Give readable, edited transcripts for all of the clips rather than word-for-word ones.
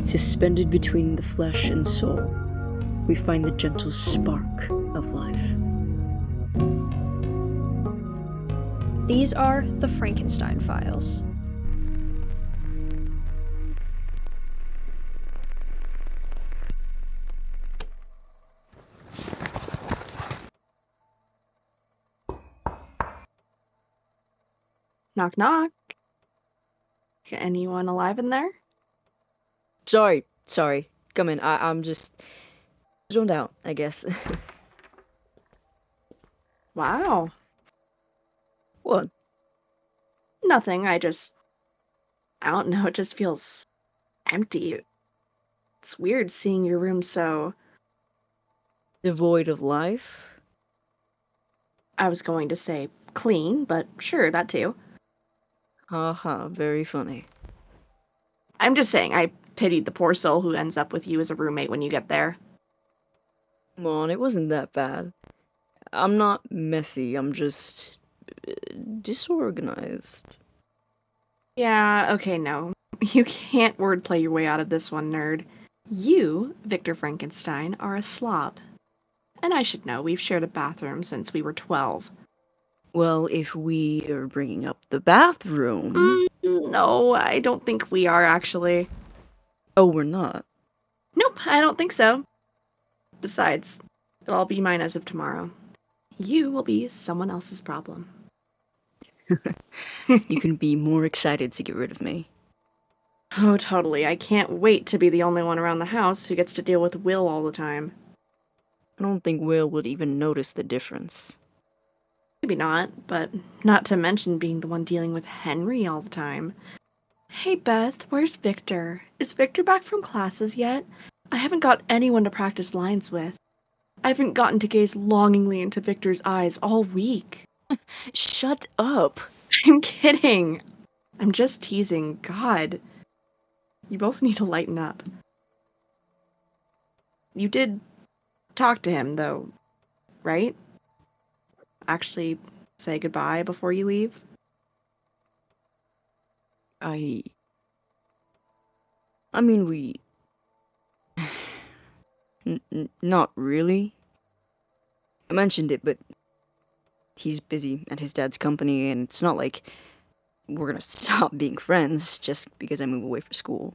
Suspended between the flesh and soul, we find the gentle spark of life. These are the Frankenstein Files. Knock, knock. Anyone alive in there? Sorry. Come in. I'm just zoned out, I guess. Wow. What? Nothing, I don't know, it just feels empty. It's weird seeing your room so... Devoid of life? I was going to say clean, but sure, that too. Haha, very funny. I'm just saying, I pitied the poor soul who ends up with you as a roommate when you get there. Come on, it wasn't that bad. I'm not messy, I'm just... disorganized. Yeah, okay, no. You can't wordplay your way out of this one, nerd. You, Victor Frankenstein, are a slob. And I should know, we've shared a bathroom since we were 12. Well, if we are bringing up the bathroom... No, I don't think we are, actually. Oh, we're not? Nope, I don't think so. Besides, it'll all be mine as of tomorrow. You will be someone else's problem. You can be more excited to get rid of me. Oh, totally. I can't wait to be the only one around the house who gets to deal with Will all the time. I don't think Will would even notice the difference. Maybe not, but not to mention being the one dealing with Henry all the time. Hey, Beth, where's Victor? Is Victor back from classes yet? I haven't got anyone to practice lines with. I haven't gotten to gaze longingly into Victor's eyes all week. Shut up! I'm kidding. I'm just teasing. God. You both need to lighten up. You did talk to him, though, right? Actually say goodbye before you leave? I mean, we... not really. I mentioned it, but he's busy at his dad's company, and it's not like we're gonna stop being friends just because I move away for school.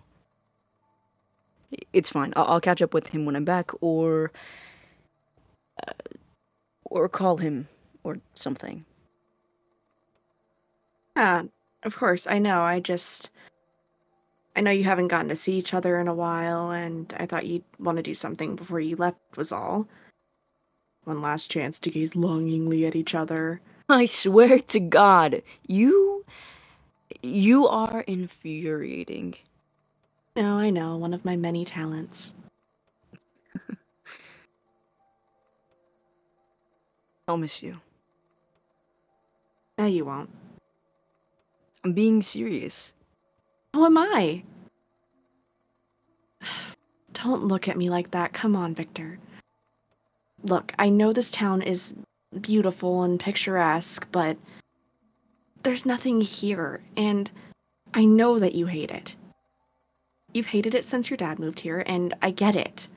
It's fine. I'll catch up with him when I'm back, or call him, or something. Yeah, of course, I know. I know you haven't gotten to see each other in a while, and I thought you'd want to do something before you left was all. One last chance to gaze longingly at each other. I swear to God, you are infuriating. No, I know, one of my many talents. I'll miss you. No, you won't. I'm being serious. Who am I? Don't look at me like that. Come on, Victor. Look, I know this town is beautiful and picturesque, but there's nothing here, and I know that you hate it. You've hated it since your dad moved here, and I get it.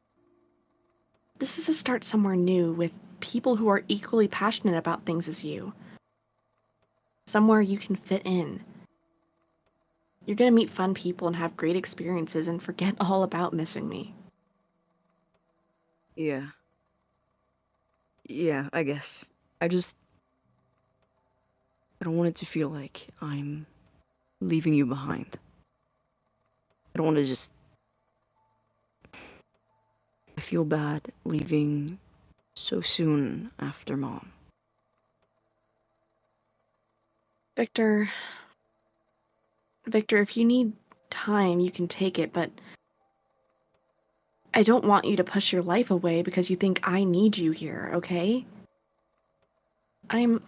This is a start somewhere new with people who are equally passionate about things as you. Somewhere you can fit in. You're gonna meet fun people and have great experiences and forget all about missing me. Yeah. Yeah, I guess. I don't want it to feel like I'm leaving you behind. I don't want to just... I feel bad leaving so soon after Mom. Victor, if you need time, you can take it, but I don't want you to push your life away because you think I need you here, okay? I'm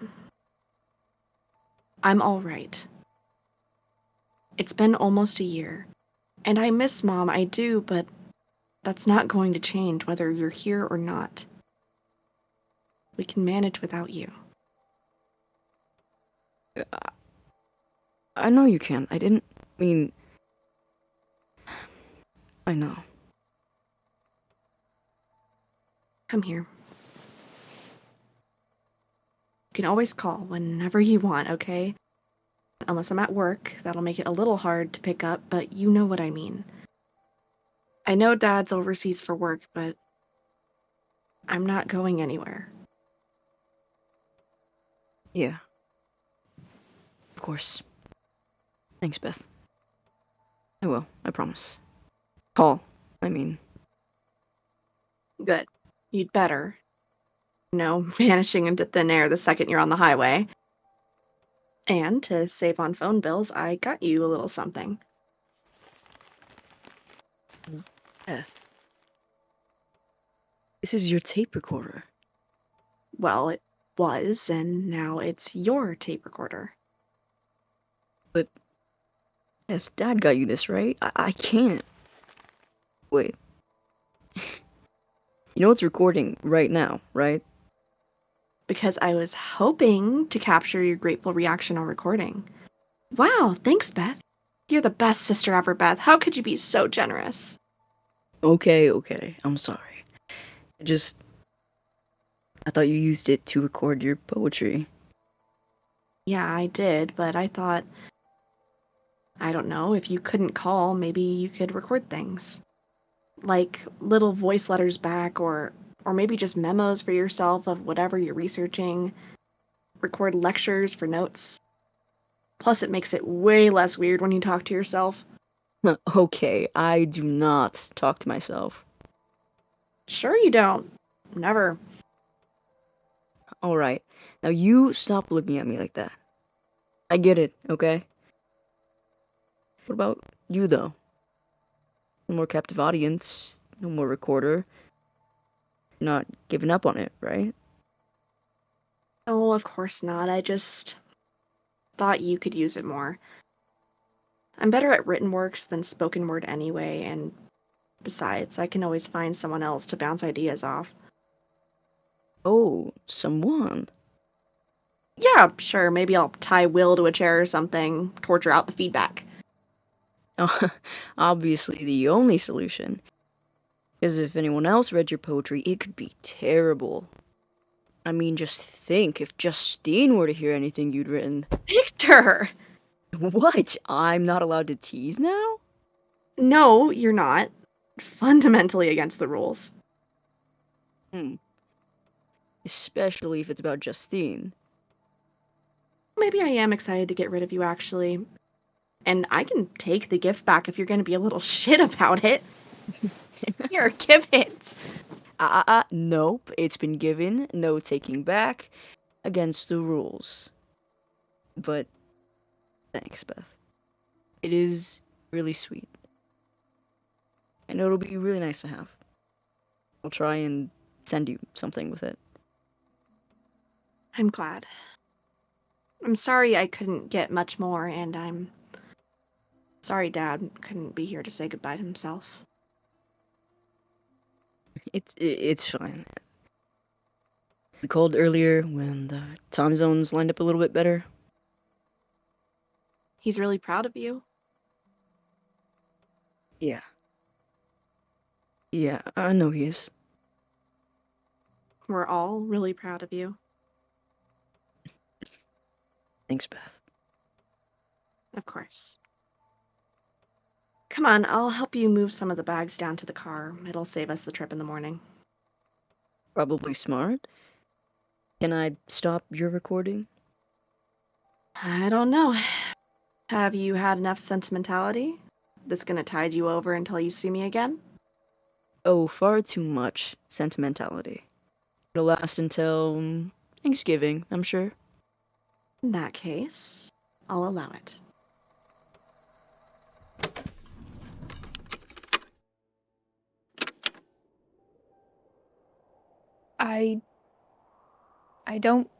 all right. It's been almost a year, and I miss Mom, I do, but that's not going to change whether you're here or not. We can manage without you. I know you can. I didn't mean... I know. Come here. You can always call whenever you want, okay? Unless I'm at work, that'll make it a little hard to pick up, but you know what I mean. I know Dad's overseas for work, but I'm not going anywhere. Yeah, of course. Thanks, Beth. I will, I promise. Call, I mean. Good. You'd better. Vanishing into thin air the second you're on the highway. And to save on phone bills, I got you a little something. Beth. This is your tape recorder. Well, it was, and now it's your tape recorder. But, Beth, Dad got you this, right? I can't. Wait. You know it's recording right now, right? Because I was hoping to capture your grateful reaction on recording. Wow, thanks, Beth. You're the best sister ever, Beth. How could you be so generous? Okay, I'm sorry. I thought you used it to record your poetry. Yeah, I did, but I thought, I don't know, if you couldn't call, maybe you could record things. Like little voice letters back, or maybe just memos for yourself of whatever you're researching. Record lectures for notes. Plus, it makes it way less weird when you talk to yourself. Okay, I do not talk to myself. Sure you don't. Never. Alright, now you stop looking at me like that. I get it, okay? What about you, though? No more captive audience, no more recorder. You're not giving up on it, right? Oh, of course not. I just thought you could use it more. I'm better at written works than spoken word anyway, and besides, I can always find someone else to bounce ideas off. Oh, someone. Yeah, sure, maybe I'll tie Will to a chair or something, torture out the feedback. Obviously, the only solution. Because if anyone else read your poetry, it could be terrible. I mean, just think if Justine were to hear anything you'd written. Victor! What? I'm not allowed to tease now? No, you're not. Fundamentally against the rules. Especially if it's about Justine. Maybe I am excited to get rid of you, actually. And I can take the gift back if you're gonna be a little shit about it. Here, give it! Nope. It's been given. No taking back. Against the rules. But thanks, Beth. It is really sweet. I know it'll be really nice to have. I'll try and send you something with it. I'm glad. I'm sorry I couldn't get much more, and I'm sorry Dad couldn't be here to say goodbye to himself. It's fine. We called earlier when the time zones lined up a little bit better. He's really proud of you. Yeah. Yeah, I know he is. We're all really proud of you. Thanks, Beth. Of course. Come on, I'll help you move some of the bags down to the car. It'll save us the trip in the morning. Probably smart. Can I stop your recording? I don't know. Have you had enough sentimentality? This gonna tide you over until you see me again? Oh, far too much sentimentality. It'll last until Thanksgiving, I'm sure. In that case, I'll allow it. I don't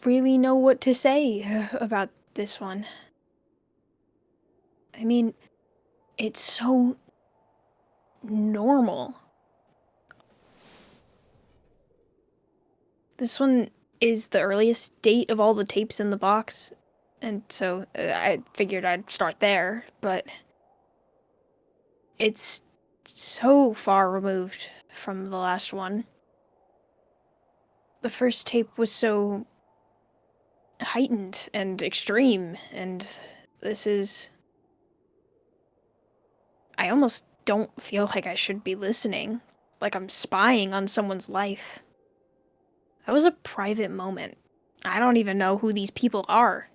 really know what to say about this one. I mean, it's so normal. This one is the earliest date of all the tapes in the box, and so I figured I'd start there, but it's so far removed from the last one. The first tape was so heightened and extreme, and this is... I almost don't feel like I should be listening, like I'm spying on someone's life. That was a private moment. I don't even know who these people are.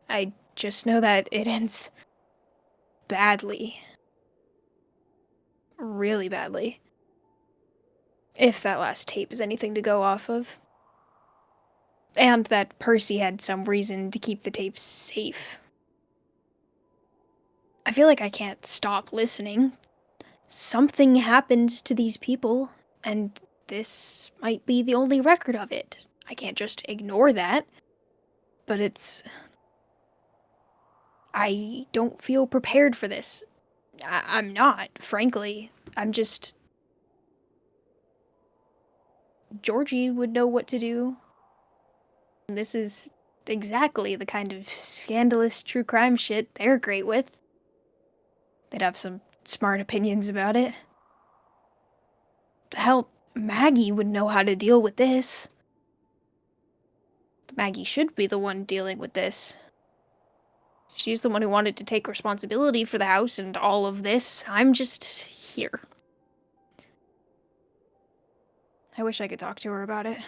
I just know that it ends badly. Really badly. If that last tape is anything to go off of. And that Percy had some reason to keep the tapes safe. I feel like I can't stop listening. Something happened to these people, and this might be the only record of it. I can't just ignore that. But I don't feel prepared for this. I'm not, frankly. I'm just... Georgie would know what to do. This is exactly the kind of scandalous true crime shit they're great with. They'd have some smart opinions about it. Hell, Maggie would know how to deal with this. Maggie should be the one dealing with this. She's the one who wanted to take responsibility for the house and all of this. I'm just here. I wish I could talk to her about it.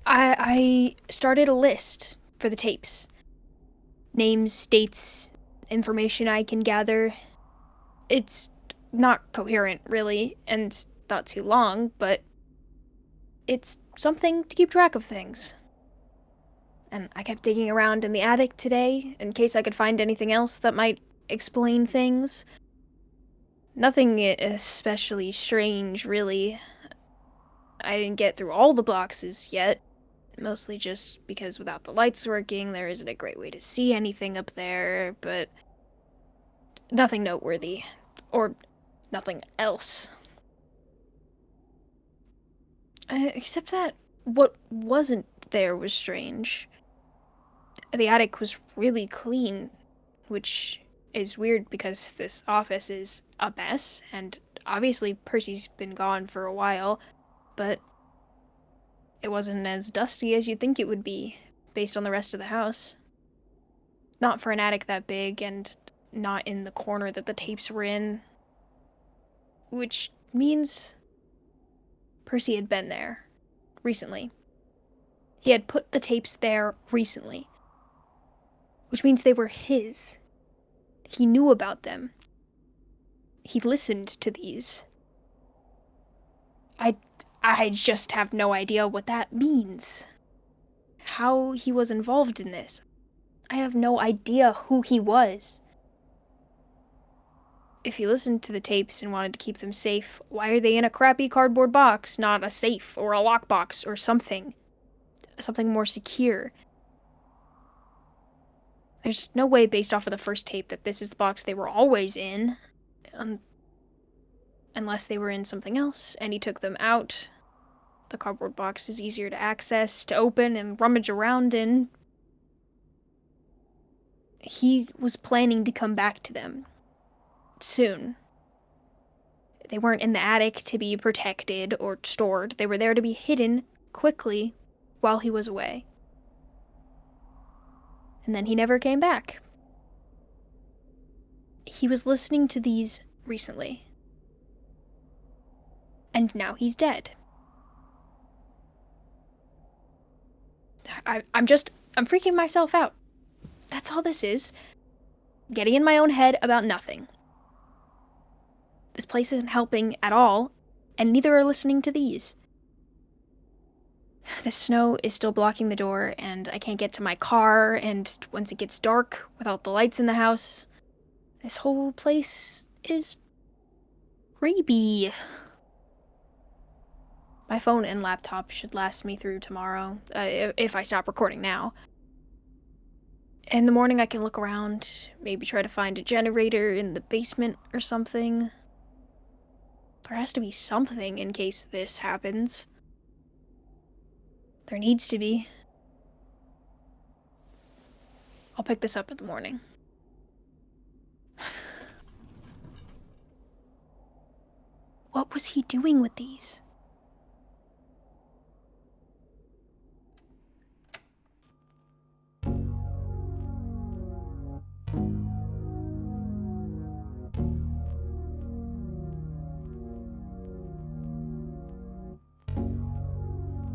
I started a list for the tapes. Names, dates, information I can gather. It's not coherent, really, and not too long, but it's something to keep track of things. And I kept digging around in the attic today, in case I could find anything else that might explain things. Nothing especially strange, really. I didn't get through all the boxes yet, mostly just because without the lights working, there isn't a great way to see anything up there, but nothing noteworthy. Or nothing else. Except that what wasn't there was strange. The attic was really clean, which is weird because this office is a mess, and obviously Percy's been gone for a while, but it wasn't as dusty as you'd think it would be, based on the rest of the house. Not for an attic that big, and not in the corner that the tapes were in. Which means Percy had been there recently. He had put the tapes there recently. Which means they were his. He knew about them. He listened to these. I just have no idea what that means. How he was involved in this. I have no idea who he was. If he listened to the tapes and wanted to keep them safe, why are they in a crappy cardboard box, not a safe or a lockbox or something? Something more secure. There's no way based off of the first tape that this is the box they were always in. Unless they were in something else, and he took them out. The cardboard box is easier to access, to open, and rummage around in. He was planning to come back to them. Soon. They weren't in the attic to be protected or stored. They were there to be hidden quickly while he was away. And then he never came back. He was listening to these recently. And now he's dead. I'm freaking myself out. That's all this is. Getting in my own head about nothing. This place isn't helping at all, and neither are listening to these. The snow is still blocking the door, and I can't get to my car, and once it gets dark, without the lights in the house, this whole place is creepy. My phone and laptop should last me through tomorrow, if I stop recording now. In the morning I can look around, maybe try to find a generator in the basement or something. There has to be something in case this happens. There needs to be. I'll pick this up in the morning. What was he doing with these?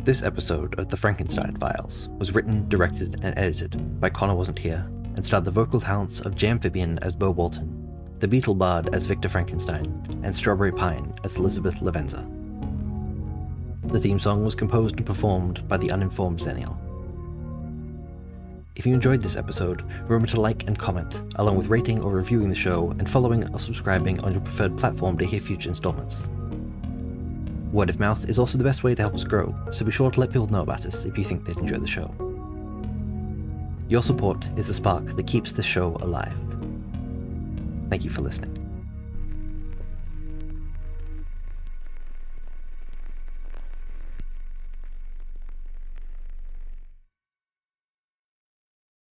This episode of The Frankenstein Files was written, directed, and edited by Connor Wasn't Here, and starred the vocal talents of J. Amphibian as Beau Bolton, the Beetle Bard as Victor Frankenstein, and Strawberry Pine as Elizabeth Lavenza. The theme song was composed and performed by the Uninformed Xennial. If you enjoyed this episode, remember to like and comment, along with rating or reviewing the show and following or subscribing on your preferred platform to hear future installments. Word of mouth is also the best way to help us grow, so be sure to let people know about us if you think they'd enjoy the show. Your support is the spark that keeps this show alive. Thank you for listening.